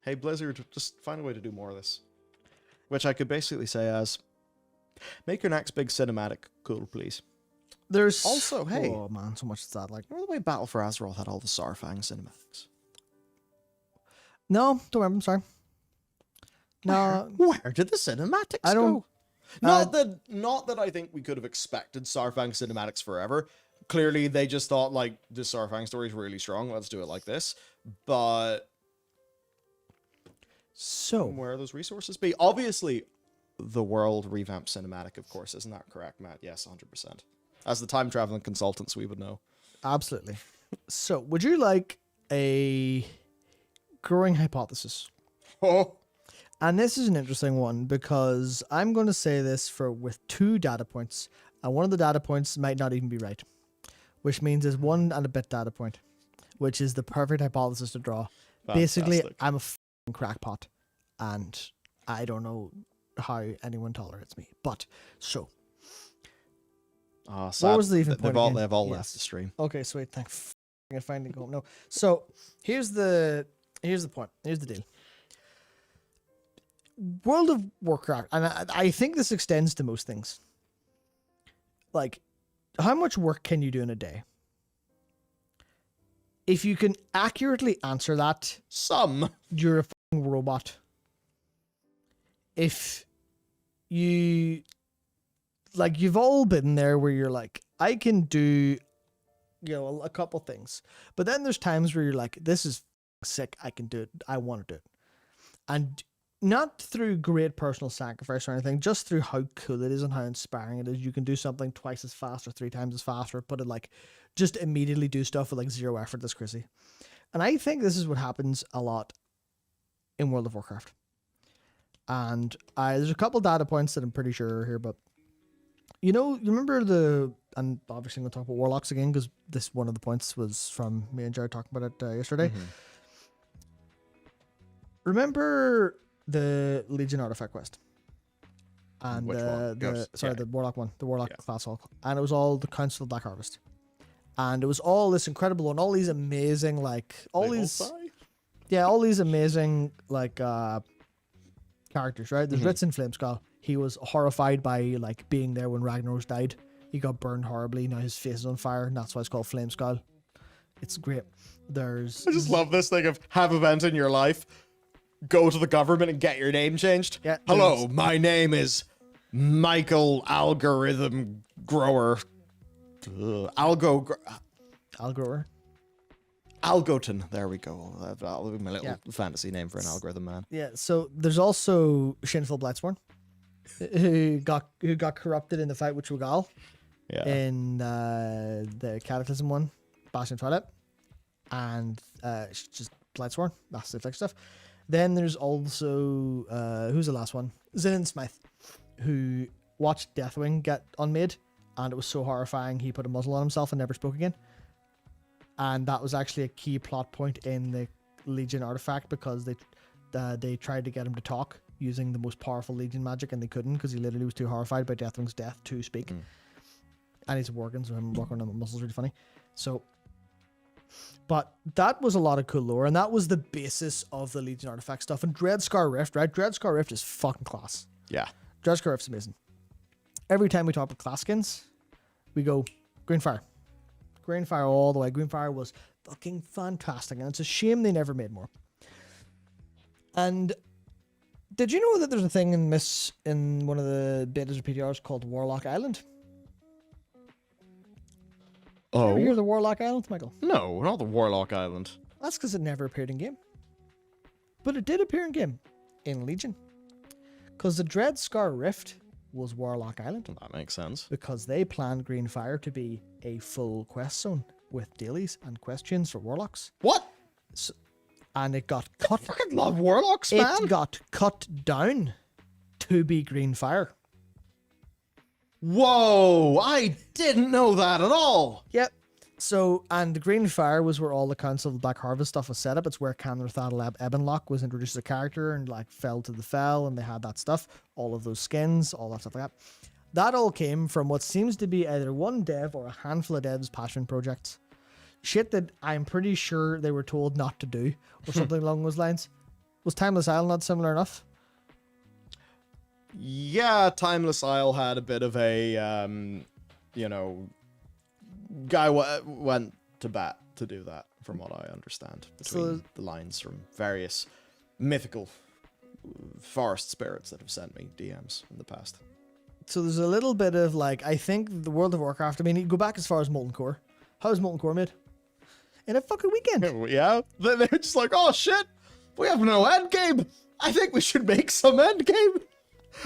hey Blizzard, just find a way to do more of this. Which I could basically say as, make your next big cinematic cool, please. There's Also, hey. oh man, so much is that like. Remember the way Battle for Azeroth had all the Saurfang cinematics? No, don't remember. I'm sorry. No, Where did the cinematics I don't- go? Not that I think we could have expected Saurfang cinematics forever. Clearly, they just thought, like, this Saurfang story is really strong. Let's do it like this. But so where are those resources be? Obviously, the world revamped cinematic, of course. Isn't that correct, Matt? Yes, 100%. As the time-traveling consultants, we would know. absolutely. So, would you like a growing hypothesis? Oh, And this is an interesting one because I'm going to say this with 2 data points, and one of the data points might not even be right, which means there's 1 and a bit data point, which is the perfect hypothesis to draw. Basically, fantastic. I'm a f***ing crackpot, and I don't know how anyone tolerates me. But so, Oh, sad. was the even point again? They've all Yes. left the stream. okay, sweet, thank f***ing finally go home. No, so here's the point. Here's the deal. World of Warcraft, and I think this extends to most things. Like, how much work can you do in a day? If you can accurately answer that, Some. you're a fucking robot. If you, like, you've all been there where you're like, I can do, a couple things. But then there's times where you're like, this is sick, I can do it, I want to do it. And not through great personal sacrifice or anything, just through how cool it is and how inspiring it is. You can do something twice as fast or 3 times as fast, or put it like, just immediately do stuff with like 0 effort. That's crazy. And I think this is what happens a lot in World of Warcraft. And there's a couple data points that I'm pretty sure are here, but you remember and obviously I'm going to talk about Warlocks again, because this one of the points was from me and Jared talking about it yesterday. Mhm. Remember the Legion artifact quest, and Which one? Ghost? Yeah. the Warlock one, the Warlock Yeah. class Hulk, and it was all the Council of Black Harvest, and it was all this incredible and all these amazing all these amazing characters, right? There's Mhm. Ritz and Flameskull. He was horrified by like being there when Ragnaros died. He got burned horribly. Now his face is on fire, and that's why it's called Flameskull. It's great. There's I just love this thing of have event in your life, go to the government and get your name changed. Yeah, Hello, my name is Michael Algorithm Grower. Algrower. Algoton. There we go. That'll be my little fantasy name for an algorithm man. Yeah, so there's also Shinful Blightsworn, who got corrupted in the fight with Trugal Yeah. in the Cataclysm one, Bastion of Twilight, and just Blightsworn. That's the flick stuff. Then there's also who's the last one? Zillion Smith, who watched Deathwing get unmade, and it was so horrifying he put a muzzle on himself and never spoke again. And that was actually a key plot point in the Legion artifact, because they tried to get him to talk using the most powerful Legion magic, and they couldn't, because he literally was too horrified by Deathwing's death to speak. And he's working, so him working on the muscles really funny. So, but that was a lot of cool lore, and that was the basis of the Legion artifact stuff. And Dreadscar Rift, right? Dreadscar Rift is fucking class. Yeah. Dreadscar Rift's amazing. Every time we talk about class skins, we go Greenfire. Greenfire all the way. Greenfire was fucking fantastic, and it's a shame they never made more. And did you know that there's a thing in one of the betas or PTRs called Warlock Island? Oh. Ever hear of the Warlock Island, Michael? No, not the Warlock Island. That's because it never appeared in game. But it did appear in game, in Legion. Because the Dreadscar Rift was Warlock Island. That makes sense. Because they planned Greenfire to be a full quest zone with dailies and quest chains for Warlocks. What? And it got cut. I fucking love Warlocks, man. It got cut down to be Greenfire. Whoa, I didn't know that at all. Yep. So, and Greenfire was where all the Council of the Black Harvest stuff was set up. It's where Canrathal Ebonlock was introduced as a character and like fell to the fell, and they had that stuff, all of those skins, all that stuff like that. That all came from what seems to be either one dev or a handful of devs' passion projects. Shit that I'm pretty sure they were told not to do, or something along those lines. Was Timeless Isle not similar enough? Yeah, Timeless Isle had a bit of a, guy went to bat to do that, from what I understand, between the lines from various mythical forest spirits that have sent me DMs in the past. So there's a little bit of like, I think the World of Warcraft, I mean, you go back as far as Molten Core. How was Molten Core made? In a fucking weekend. Yeah, they're just like, oh shit, we have no end game. I think we should make some end game.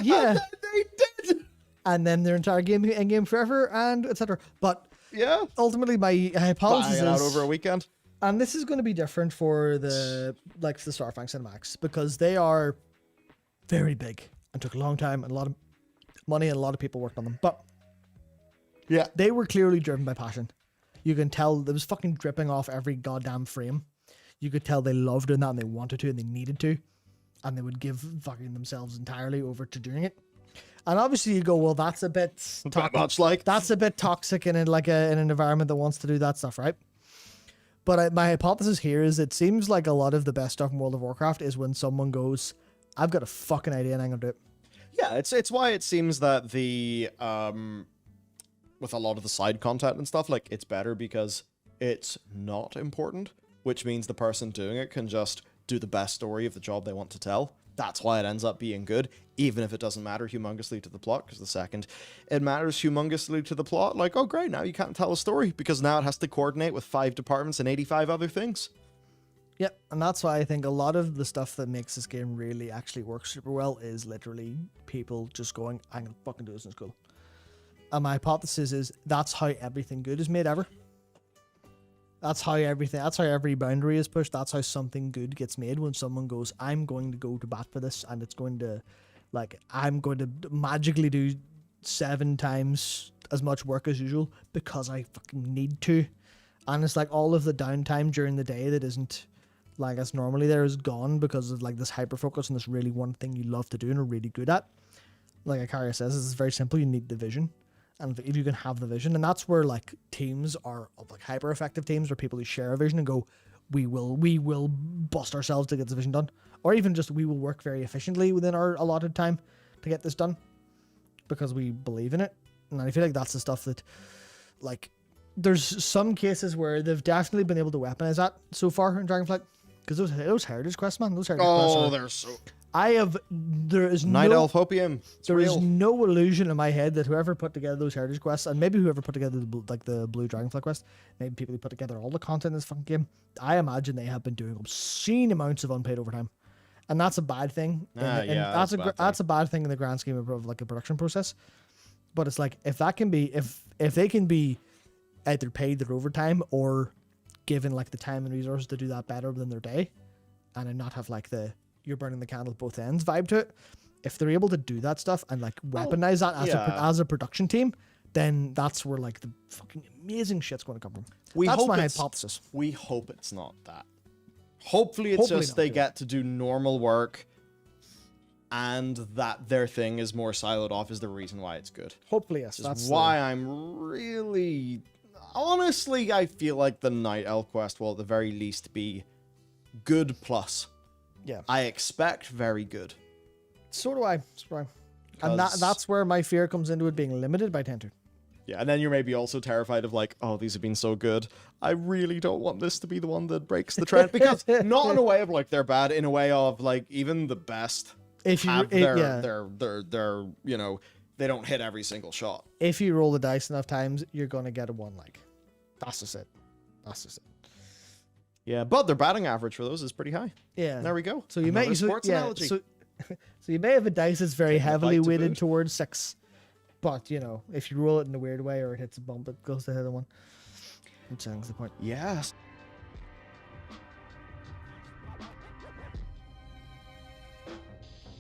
Yeah. And then they did. And then their entire end game forever and etc. But Yeah. ultimately my hypothesis Bang it out is, over a weekend. and this is going to be different for the Starfang cinematics, because they are very big and took a long time and a lot of money and a lot of people worked on them. But Yeah. they were clearly driven by passion. You can tell it was fucking dripping off every goddamn frame. You could tell they loved doing that and they wanted to and they needed to. And they would give fucking themselves entirely over to doing it. And obviously you go, well, that's a bit Much like that's a bit toxic in in an environment that wants to do that stuff, right? But my hypothesis here is it seems like a lot of the best stuff in World of Warcraft is when someone goes, I've got a fucking idea and I'm gonna do it. Yeah, it's why it seems that the with a lot of the side content and stuff, like, it's better because it's not important, which means the person doing it can just do the best story of the job they want to tell. That's why it ends up being good, even if it doesn't matter humongously to the plot, because the second it matters humongously to the plot, like, oh great, now you can't tell a story, because now it has to coordinate with 5 departments and 85 other things. Yep, and that's why I think a lot of the stuff that makes this game really actually work super well is literally people just going, I'm gonna fucking do this in school. And my hypothesis is that's how everything good is made ever. That's how every boundary is pushed. That's how something good gets made, when someone goes, I'm going to go to bat for this, and it's going to, like, I'm going to magically do 7 times as much work as usual because I fucking need to. And it's like all of the downtime during the day that isn't like as normally there is gone because of like this hyper focus on this really one thing you love to do and are really good at. Like Akaria says, it's very simple. You need the vision. And if you can have the vision, and that's where like teams are like hyper effective teams, where people who share a vision and go, we will bust ourselves to get this vision done, or even just we will work very efficiently within our allotted time to get this done because we believe in it. And I feel like that's the stuff that, like, there's some cases where they've definitely been able to weaponize that so far in Dragonflight, because those heritage quests, man, those heritage quests are, They're so... there is Night no Elf Hopium. there is no illusion in my head that whoever put together those heritage quests, and maybe whoever put together the Blue Dragonfly quest, maybe people who put together all the content in this fucking game, I imagine they have been doing obscene amounts of unpaid overtime, and that's a bad thing. That's a bad thing in the grand scheme of like a production process. But it's like, if that can be, if they can be either paid their overtime or given like the time and resources to do that better within their day, and then not have like the you're burning the candle at both ends vibe to it. If they're able to do that stuff and like weaponize that as a production team, then that's where like the fucking amazing shit's going to come from. That's my hypothesis. We hope it's not that. Hopefully it's just they get to do normal work, and that their thing is more siloed off is the reason why it's good. Hopefully, yes. That's why I'm really... Honestly, I feel like the Night Elf quest will at the very least be good plus. Yeah. I expect very good. So do I. And that's where my fear comes into it being limited by Tentu. Yeah, and then you're maybe also terrified of like, oh, these have been so good. I really don't want this to be the one that breaks the trend. Because not in a way of like they're bad, in a way of like even the best have their you know, they don't hit every single shot. If you roll the dice enough times, you're gonna get a one like. That's just it. Yeah, but their batting average for those is pretty high. Yeah. There we go. So you may analogy. so you may have a dice that's very heavily weighted towards 6. But, you know, if you roll it in a weird way or it hits a bump, it goes to the other one. Which is the point. Yes.